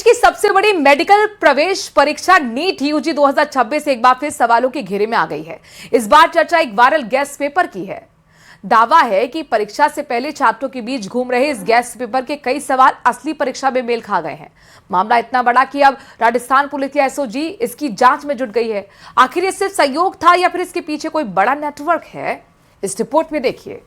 की सबसे बड़ी मेडिकल प्रवेश परीक्षा नीट यूजी 2026 एक बार फिर सवालों के घेरे में आ गई है। इस बार चर्चा एक वायरल गेस्ट पेपर की है। दावा है कि परीक्षा से पहले छात्रों के बीच घूम रहे इस गेस्ट पेपर के कई सवाल असली परीक्षा में मेल खा गए हैं। मामला इतना बड़ा कि अब राजस्थान पुलिस या एसओजी इसकी जांच में जुट गई है। आखिर ये सिर्फ सहयोग था या फिर इसके पीछे कोई बड़ा नेटवर्क है? इस रिपोर्ट में देखिए।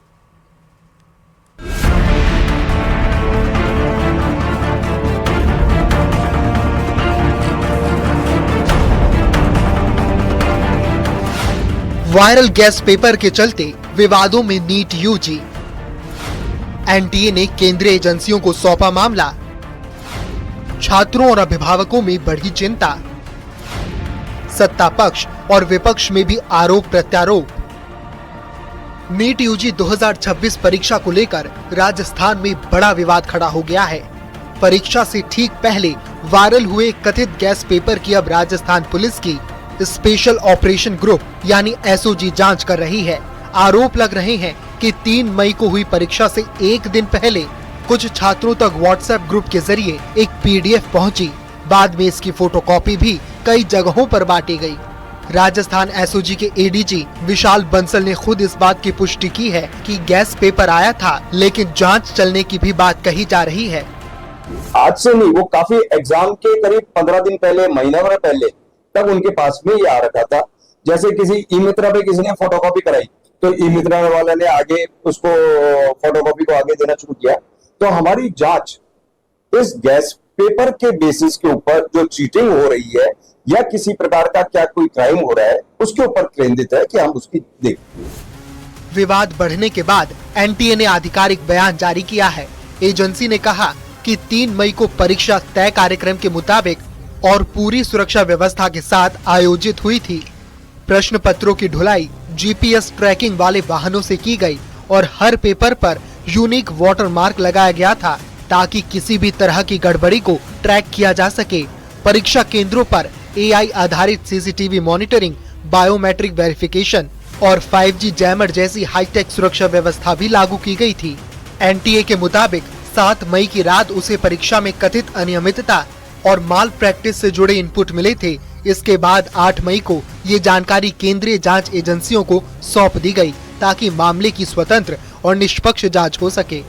वायरल गेस्ट पेपर के चलते विवादों में नीट यूजी। एनटीए ने केंद्रीय एजेंसियों को सौंपा मामला। छात्रों और अभिभावकों में बढ़ी चिंता। सत्ता पक्ष और विपक्ष में भी आरोप प्रत्यारोप। नीट यूजी 2026 परीक्षा को लेकर राजस्थान में बड़ा विवाद खड़ा हो गया है। परीक्षा से ठीक पहले वायरल हुए कथित गेस्ट पेपर की अब राजस्थान पुलिस की स्पेशल ऑपरेशन ग्रुप यानी एसओजी जांच कर रही है। आरोप लग रहे हैं कि 3 मई को हुई परीक्षा से एक दिन पहले कुछ छात्रों तक व्हाट्सएप ग्रुप के जरिए एक पीडीएफ पहुंची। बाद में इसकी फोटोकॉपी भी कई जगहों पर बांटी गई। राजस्थान एसओजी के एडीजी विशाल बंसल ने खुद इस बात की पुष्टि की है कि गेस्ट पेपर आया था, लेकिन जांच चलने की भी बात कही जा रही है। आज से नहीं, वो काफी एग्जाम के करीब 15 दिन पहले, महीना भर पहले तब उनके पास में ये आ रखा था। जैसे किसी ई मित्रा पे किसी ने फोटोकॉपी कराई तो ई मित्रा वाले ने आगे उसको फोटोकॉपी को आगे देना शुरू किया। तो हमारी जांच इस गेस्ट पेपर के बेसिस के ऊपर जो चीटिंग हो रही है या किसी प्रकार का क्या कोई क्राइम हो रहा है उसके ऊपर केंद्रित है कि हम उसकी देखें। विवाद बढ़ने के बाद एनटीए ने आधिकारिक बयान जारी किया है। एजेंसी ने कहा कि 3 मई को परीक्षा तय कार्यक्रम के मुताबिक और पूरी सुरक्षा व्यवस्था के साथ आयोजित हुई थी। प्रश्न पत्रों की ढुलाई जीपीएस ट्रैकिंग वाले वाहनों से की गई और हर पेपर पर यूनिक वाटर मार्क लगाया गया था ताकि किसी भी तरह की गड़बड़ी को ट्रैक किया जा सके। परीक्षा केंद्रों पर एआई आधारित सीसीटीवी मॉनिटरिंग, बायोमेट्रिक वेरिफिकेशन और 5G जैमर जैसी हाईटेक सुरक्षा व्यवस्था भी लागू की गई थी। एनटीए के मुताबिक 7 मई की रात उसे परीक्षा में कथित अनियमितता और माल प्रैक्टिस से जुड़े इनपुट मिले थे। इसके बाद 8 मई को ये जानकारी केंद्रीय जांच एजेंसियों को सौंप दी गई ताकि मामले की स्वतंत्र और निष्पक्ष जांच हो सके।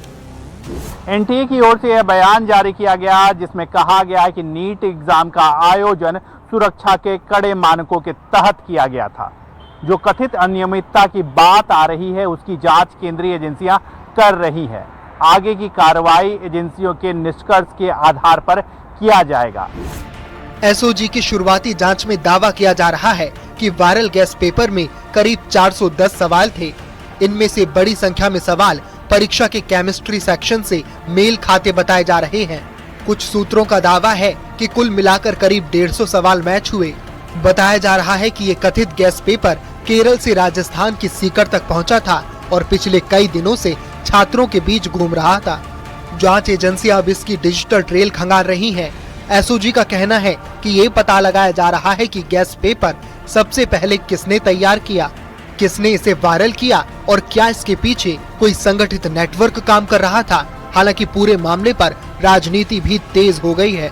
एनटीए की ओर से यह बयान जारी किया गया जिसमें कहा गया है कि नीट एग्जाम का आयोजन सुरक्षा के कड़े मानकों के तहत किया गया था। जो कथित अनियमितता की बात आ रही है उसकी जांच केंद्रीय एजेंसियां कर रही है। आगे की कार्रवाई एजेंसियों के निष्कर्ष के आधार पर किया जाएगा। एसओजी की शुरुआती जांच में दावा किया जा रहा है कि वायरल गेस्ट पेपर में करीब 410 सवाल थे। इनमें से बड़ी संख्या में सवाल परीक्षा के केमिस्ट्री सेक्शन से मेल खाते बताए जा रहे हैं। कुछ सूत्रों का दावा है कि कुल मिलाकर करीब 150 सवाल मैच हुए। बताया जा रहा है कि ये कथित गेस्ट पेपर केरल से राजस्थान की सीकर तक पहुंचा था और पिछले कई दिनों से छात्रों के बीच घूम रहा था। जांच एजेंसियां अब इसकी डिजिटल ट्रेल खंगाल रही हैं। एसओजी का कहना है कि ये पता लगाया जा रहा है कि गेस्ट पेपर सबसे पहले किसने तैयार किया, किसने इसे वायरल किया और क्या इसके पीछे कोई संगठित नेटवर्क काम कर रहा था। हालांकि पूरे मामले पर राजनीति भी तेज हो गई है।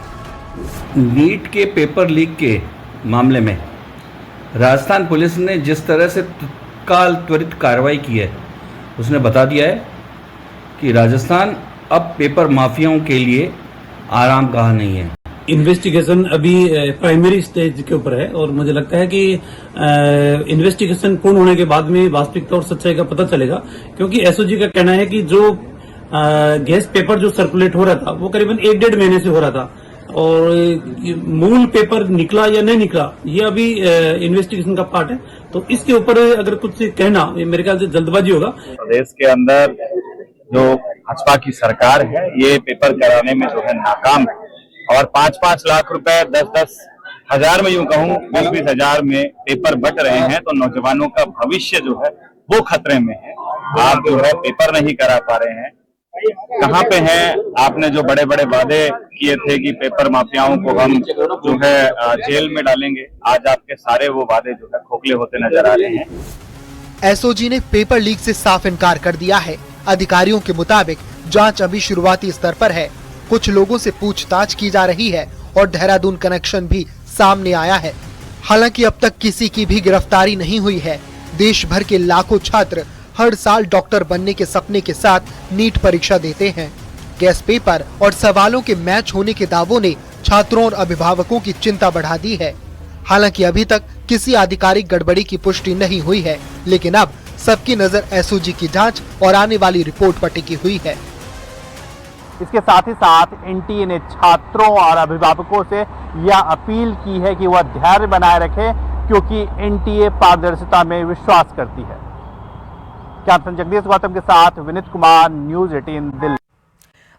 नीट के पेपर लीक के मामले में राजस्थान पुलिस ने जिस तरह से तत्काल त्वरित कार्रवाई की है उसने बता दिया है कि राजस्थान अब पेपर माफियाओं के लिए आराम गाह नहीं है। इन्वेस्टिगेशन अभी प्राइमरी स्टेज के ऊपर है और मुझे लगता है कि इन्वेस्टिगेशन पूर्ण होने के बाद में वास्तविकता और सच्चाई का पता चलेगा, क्योंकि एसओजी का कहना है कि जो गेस्ट पेपर जो सर्कुलेट हो रहा था वो करीबन 1-1.5 महीने से हो रहा था और मूल पेपर निकला या नहीं निकला ये अभी इन्वेस्टिगेशन का पार्ट है। तो इसके ऊपर अगर कुछ कहना मेरे ख्याल से जल्दबाजी होगा। प्रदेश के अंदर जो भाजपा की सरकार है ये पेपर कराने में जो है नाकाम है और 5-5 लाख रुपए 10-10 हजार में यूं कहूं 20-20 हजार में पेपर बट रहे हैं। तो नौजवानों का भविष्य जो है वो खतरे में है। आप जो है पेपर नहीं करा पा रहे हैं। कहाँ पे हैं आपने जो बड़े बड़े वादे किए थे कि पेपर माफियाओं को हम जो है जेल में डालेंगे, आज आपके सारे वो वादे जो है खोखले होते नजर आ रहे हैं। एसओजी ने पेपर लीक से साफ इनकार कर दिया है। अधिकारियों के मुताबिक जांच अभी शुरुआती स्तर पर है। कुछ लोगों से पूछताछ की जा रही है और देहरादून कनेक्शन भी सामने आया है। हालांकि अब तक किसी की भी गिरफ्तारी नहीं हुई है। देश भर के लाखों छात्र हर साल डॉक्टर बनने के सपने के साथ नीट परीक्षा देते हैं। गेस्ट पेपर और सवालों के मैच होने के दावों ने छात्रों और अभिभावकों की चिंता बढ़ा दी है। हालांकि अभी तक किसी आधिकारिक गड़बड़ी की पुष्टि नहीं हुई है, लेकिन अब सबकी नजर एसओजी की जांच और आने वाली रिपोर्ट पर टिकी हुई है। इसके साथ ही साथ एनटीए ने छात्रों और अभिभावकों से यह अपील की है कि वह धैर्य बनाए रखें, क्योंकि एनटीए पारदर्शिता में विश्वास करती है। कैप्टन जगदीश गौतम के साथ विनीत कुमार, न्यूज 18 दिल्ली।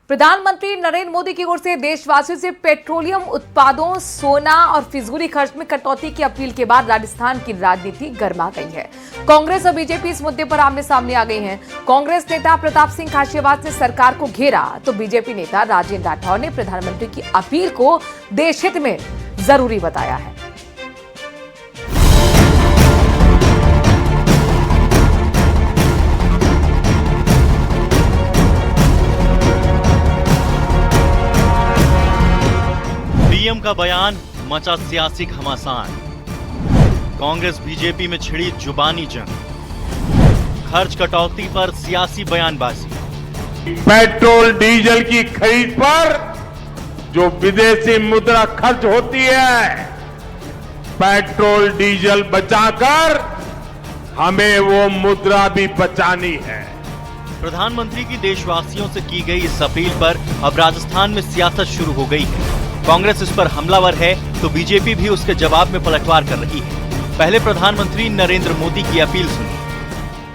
प्रधानमंत्री नरेंद्र मोदी की ओर से देशवासियों से पेट्रोलियम उत्पादों, सोना और फिजूली खर्च में कटौती की अपील के बाद राजस्थान की राजनीति गर्मा गई है। कांग्रेस और बीजेपी इस मुद्दे पर आमने सामने आ गई हैं। कांग्रेस नेता प्रताप सिंह खाचरियावास ने सरकार को घेरा, तो बीजेपी नेता राजेंद्र राठौर ने प्रधानमंत्री की अपील को देशहित में जरूरी बताया है। पीएम का बयान मचा सियासी घमासान। कांग्रेस बीजेपी में छिड़ी जुबानी जंग। खर्च कटौती पर सियासी बयानबाजी। पेट्रोल डीजल की खरीद पर जो विदेशी मुद्रा खर्च होती है, पेट्रोल डीजल बचाकर हमें वो मुद्रा भी बचानी है। प्रधानमंत्री की देशवासियों से की गई इस अपील पर अब राजस्थान में सियासत शुरू हो गई है। कांग्रेस इस पर हमलावर है, तो बीजेपी भी उसके जवाब में पलटवार कर रही है। पहले प्रधानमंत्री नरेंद्र मोदी की अपील सुनिए।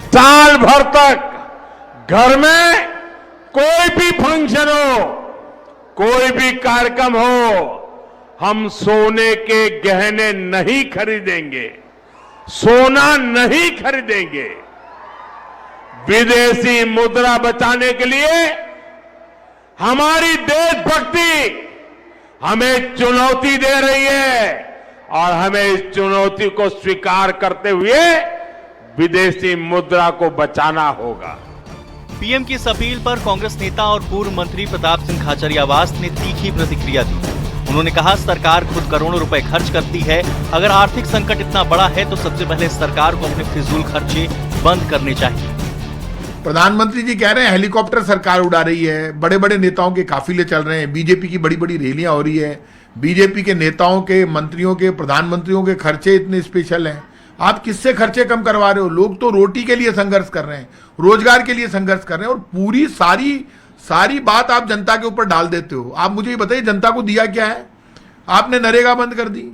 साल भर तक घर में कोई भी फंक्शन हो, कोई भी कार्यक्रम हो, हम सोने के गहने नहीं खरीदेंगे, सोना नहीं खरीदेंगे। विदेशी मुद्रा बचाने के लिए हमारी देशभक्ति हमें चुनौती दे रही है और हमें इस चुनौती को स्वीकार करते हुए विदेशी मुद्रा को बचाना होगा। पीएम की इस अपील पर कांग्रेस नेता और पूर्व मंत्री प्रताप सिंह खाचरियावास ने तीखी प्रतिक्रिया दी। उन्होंने कहा, सरकार खुद करोड़ों रुपए खर्च करती है। अगर आर्थिक संकट इतना बड़ा है तो सबसे पहले सरकार को अपने फिजूल खर्चे बंद करने चाहिए। प्रधानमंत्री जी कह रहे हैं हेलीकॉप्टर सरकार उड़ा रही है, बड़े बड़े नेताओं के काफिले चल रहे हैं, बीजेपी की बड़ी बड़ी रैलियां हो रही है, बीजेपी के नेताओं के, मंत्रियों के, प्रधानमंत्रियों के खर्चे इतने स्पेशल हैं। आप किससे खर्चे कम करवा रहे हो? लोग तो रोटी के लिए संघर्ष कर रहे हैं, रोजगार के लिए संघर्ष कर रहे हैं, और पूरी सारी बात आप जनता के ऊपर डाल देते हो। आप मुझे ये बताइए, जनता को दिया क्या है? आपने नरेगा बंद कर दी।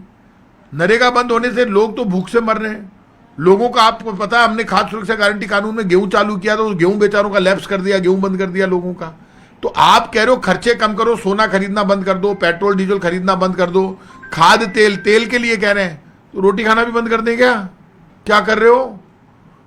नरेगा बंद होने से लोग तो भूख से मर रहे हैं। लोगों का आपको पता है, हमने खाद्य सुरक्षा गारंटी कानून में गेहूं चालू किया तो गेहूं बेचारों का लैप्स कर दिया, गेहूं बंद कर दिया लोगों का। तो आप कह रहे हो खर्चे कम करो, सोना खरीदना बंद कर दो, पेट्रोल डीजल खरीदना बंद कर दो, खाद तेल के लिए कह रहे हैं, तो रोटी खाना भी बंद कर दें क्या कर रहे हो?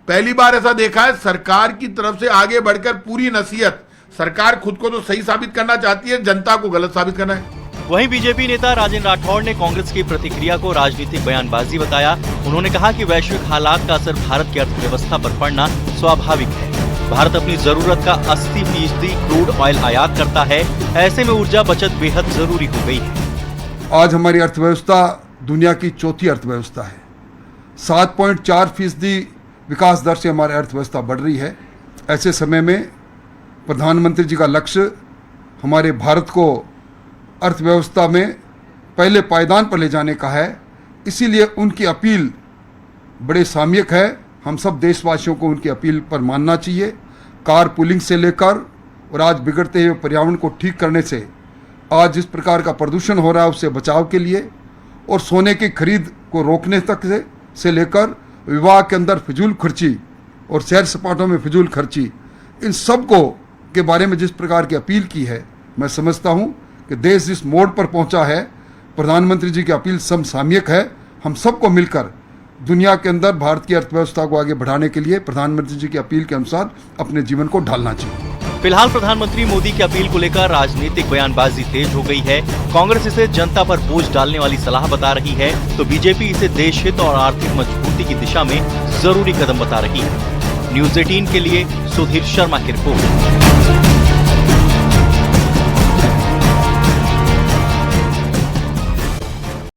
पहली बार ऐसा देखा है सरकार की तरफ से आगे बढ़कर पूरी नसीहत। सरकार खुद को तो सही साबित करना चाहती है, जनता को गलत साबित करना है। वहीं बीजेपी नेता राजेंद्र राठौर ने कांग्रेस की प्रतिक्रिया को राजनीतिक बयानबाजी बताया। उन्होंने कहा कि वैश्विक हालात का असर भारत की अर्थव्यवस्था पर पड़ना स्वाभाविक है। भारत अपनी जरूरत का 80% क्रूड ऑयल आयात करता है। ऐसे में ऊर्जा बचत बेहद जरूरी हो गई है। आज हमारी अर्थव्यवस्था दुनिया की चौथी अर्थव्यवस्था है। 7.4% विकास दर से हमारी अर्थव्यवस्था बढ़ रही है। ऐसे समय में प्रधानमंत्री जी का लक्ष्य हमारे भारत को अर्थव्यवस्था में पहले पायदान पर ले जाने का है। इसीलिए उनकी अपील बड़े सामयिक है। हम सब देशवासियों को उनकी अपील पर मानना चाहिए। कार पुलिंग से लेकर और आज बिगड़ते हुए पर्यावरण को ठीक करने से, आज जिस प्रकार का प्रदूषण हो रहा है उससे बचाव के लिए, और सोने की खरीद को रोकने तक से लेकर विवाह के अंदर फिजूल खर्ची और सैर सपाटों में फिजूल खर्ची, इन सब को के बारे में जिस प्रकार की अपील की है, मैं समझता हूँ कि देश जिस मोड़ पर पहुंचा है, प्रधानमंत्री जी की अपील समसामयिक है। हम सबको मिलकर दुनिया के अंदर भारत की अर्थव्यवस्था को आगे बढ़ाने के लिए प्रधानमंत्री जी की अपील के अनुसार अपने जीवन को ढालना चाहिए। फिलहाल प्रधानमंत्री मोदी की अपील को लेकर राजनीतिक बयानबाजी तेज हो गई है। कांग्रेस इसे जनता पर बोझ डालने वाली सलाह बता रही है, तो बीजेपी इसे देशहित और आर्थिक मजबूती की दिशा में जरूरी कदम बता रही है। न्यूज 18 के लिए सुधीर शर्मा की रिपोर्ट।